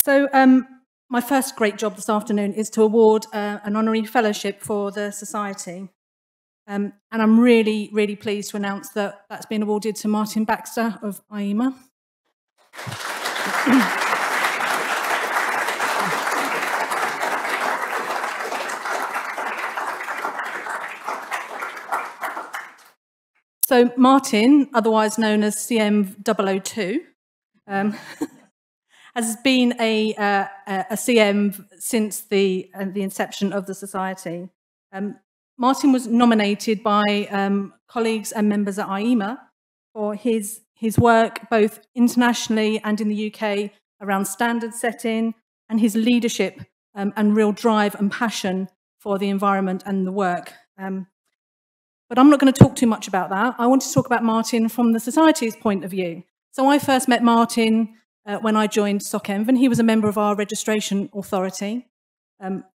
So my first great job this afternoon is to award an Honorary Fellowship for the Society. And I'm really, really pleased to announce that that's been awarded to Martin Baxter of IEMA. So Martin, otherwise known as CEnv 002, has been a CEnv since the inception of the Society. Martin was nominated by colleagues and members at IEMA for his work both internationally and in the UK around standard setting and his leadership and real drive and passion for the environment and the work. But I'm not going to talk too much about that. I want to talk about Martin from the Society's point of view. So I first met Martin when I joined CEnv, and he was a member of our registration authority.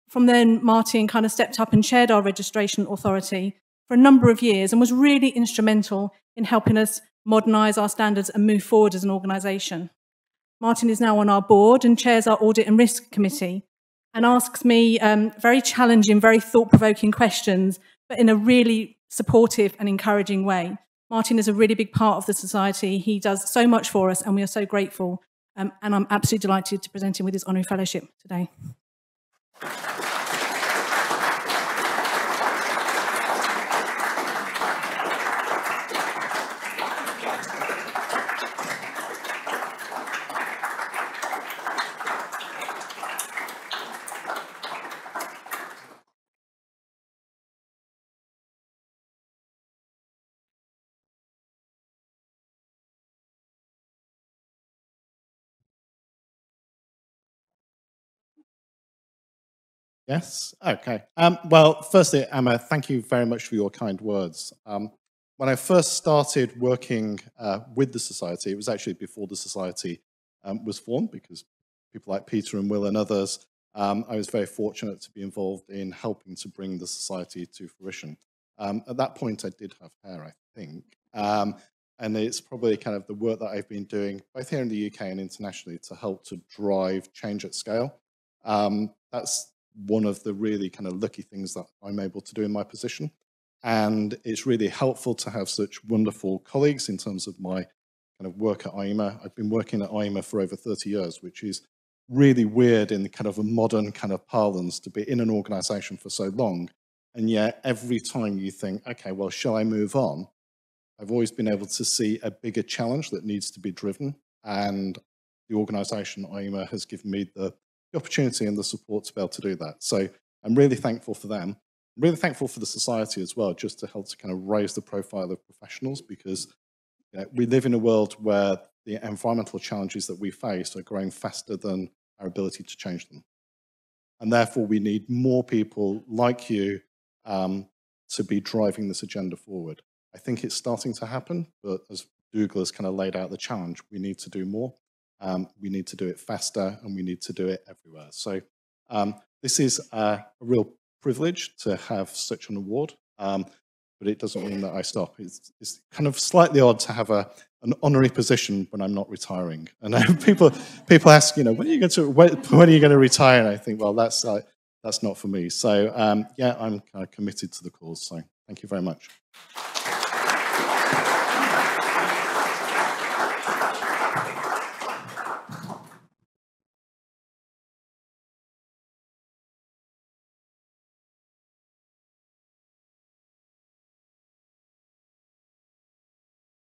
From then, Martin kind of stepped up and chaired our registration authority for a number of years and was really instrumental in helping us modernise our standards and move forward as an organisation. Martin is now on our board and chairs our Audit and Risk Committee and asks me very challenging, very thought-provoking questions, but in a really supportive and encouraging way. Martin is a really big part of the Society. He does so much for us and we are so grateful. And I'm absolutely delighted to present him with his Honorary Fellowship today. Yes, okay. Well, firstly, Emma, thank you very much for your kind words. When I first started working with the Society, it was actually before the Society was formed, because people like Peter and Will and others, I was very fortunate to be involved in helping to bring the Society to fruition. At that point, I did have hair, I think. And it's probably kind of the work that I've been doing, both here in the UK and internationally, to help to drive change at scale. That's one of the really kind of lucky things that I'm able to do in my position. And it's really helpful to have such wonderful colleagues in terms of my kind of work at IEMA. I've been working at IEMA for over 30 years, which is really weird in the kind of a modern kind of parlance to be in an organization for so long. And yet every time you think, okay, well, shall I move on? I've always been able to see a bigger challenge that needs to be driven. And the organization, IEMA, has given me the opportunity and the support to be able to do that. So I'm really thankful for them. I'm really thankful for the Society as well, just to help to kind of raise the profile of professionals, because we live in a world where the environmental challenges that we face are growing faster than our ability to change them. And therefore, we need more people like you to be driving this agenda forward. I think it's starting to happen, but as Dougal has kind of laid out the challenge, we need to do more. We need to do it faster, and we need to do it everywhere. So this is a real privilege to have such an award, but it doesn't mean that I stop. It's kind of slightly odd to have an honorary position when I'm not retiring. And people ask, when are you going to retire? And I think, well, that's not for me. So yeah, I'm kind of committed to the cause. So thank you very much.